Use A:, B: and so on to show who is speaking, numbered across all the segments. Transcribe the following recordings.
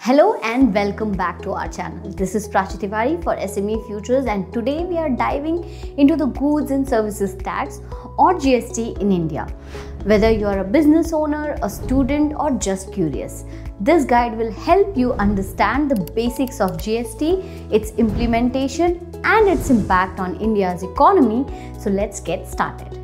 A: Hello and welcome back to our channel. This is Prachi Tiwari for SME Futures, and today we are diving into the Goods and Services Tax or GST in India. Whether you are a business owner, a student or just curious, this guide will help you understand the basics of GST, its implementation and its impact on India's economy. So let's get started.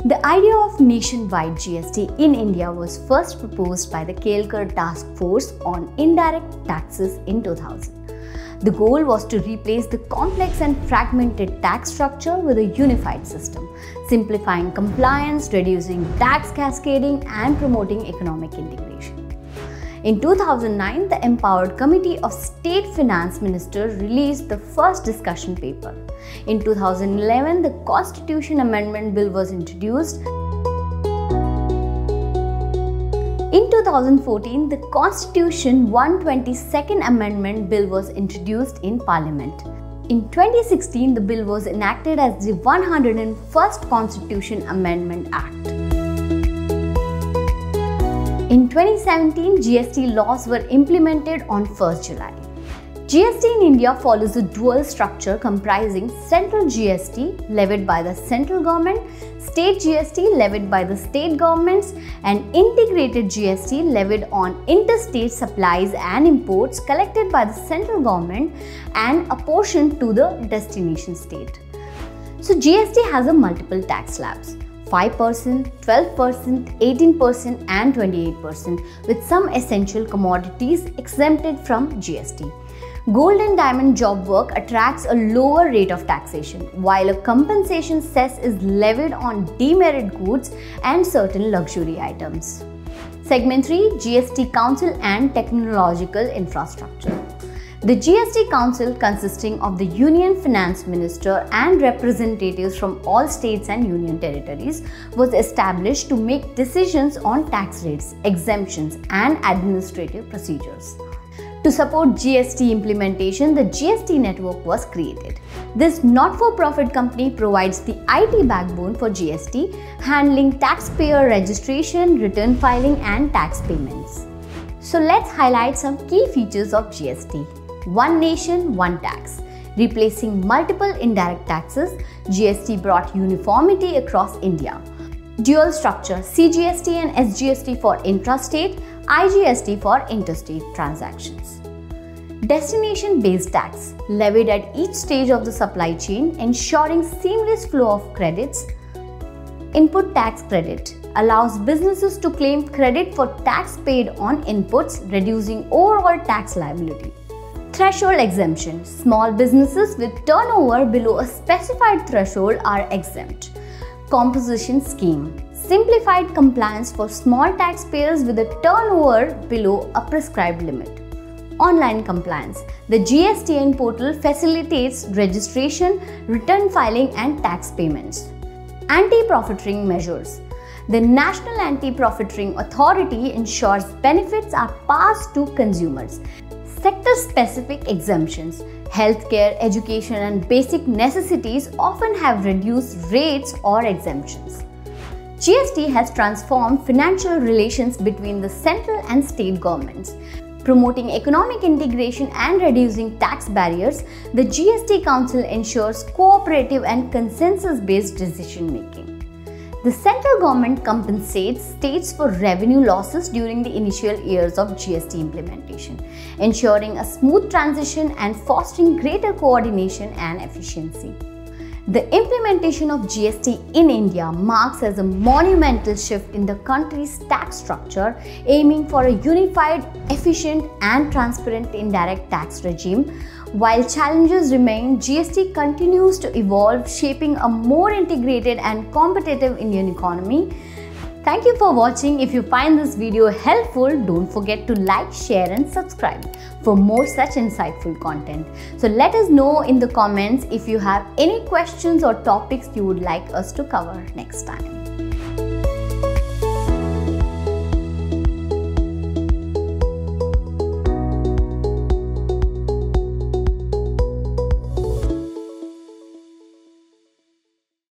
A: The idea of nationwide GST in India was first proposed by the Kelkar Task Force on Indirect Taxes in 2000. The goal was to replace the complex and fragmented tax structure with a unified system, simplifying compliance, reducing tax cascading, and promoting economic integration. In 2009, the Empowered Committee of State Finance Ministers released the first discussion paper. In 2011, the Constitution Amendment Bill was introduced. In 2014, the Constitution 122nd Amendment Bill was introduced in Parliament. In 2016, the bill was enacted as the 101st Constitution Amendment Act. In 2017, GST laws were implemented on 1st July. GST in India follows a dual structure comprising central GST levied by the central government, state GST levied by the state governments, and integrated GST levied on interstate supplies and imports collected by the central government and apportioned to the destination state. So GST has a multiple tax slabs: 5%, 12%, 18% and 28%, with some essential commodities exempted from GST. Gold and diamond job work attracts a lower rate of taxation, while a compensation cess is levied on demerit goods and certain luxury items. Segment 3: GST Council and Technological Infrastructure. The GST Council, consisting of the Union Finance Minister and representatives from all states and union territories, was established to make decisions on tax rates, exemptions, and administrative procedures. To support GST implementation, the GST network was created. This not-for-profit company provides the IT backbone for GST, handling taxpayer registration, return filing, and tax payments. So let's highlight some key features of GST. One nation, one tax. Replacing multiple indirect taxes, GST brought uniformity across India. Dual structure: CGST and SGST for intrastate, IGST for interstate transactions. Destination-based tax, levied at each stage of the supply chain, ensuring seamless flow of credits. Input tax credit allows businesses to claim credit for tax paid on inputs, reducing overall tax liability. Threshold exemption: small businesses with turnover below a specified threshold are exempt. Composition scheme: simplified compliance for small taxpayers with a turnover below a prescribed limit. Online compliance: the GSTN portal facilitates registration, return filing, and tax payments. Anti-profiteering measures: the National Anti-Profiteering Authority ensures benefits are passed to consumers. Sector-specific exemptions: healthcare, education, and basic necessities often have reduced rates or exemptions. GST has transformed financial relations between the central and state governments. Promoting economic integration and reducing tax barriers, the GST Council ensures cooperative and consensus-based decision-making. The central government compensates states for revenue losses during the initial years of GST implementation, ensuring a smooth transition and fostering greater coordination and efficiency. The implementation of GST in India marks as a monumental shift in the country's tax structure, aiming for a unified, efficient, and transparent indirect tax regime. While challenges remain, GST continues to evolve, shaping a more integrated and competitive Indian economy. Thank you for watching. If you find this video helpful, don't forget to like, share, and subscribe for more such insightful content. So let us know in the comments if you have any questions or topics you would like us to cover next time.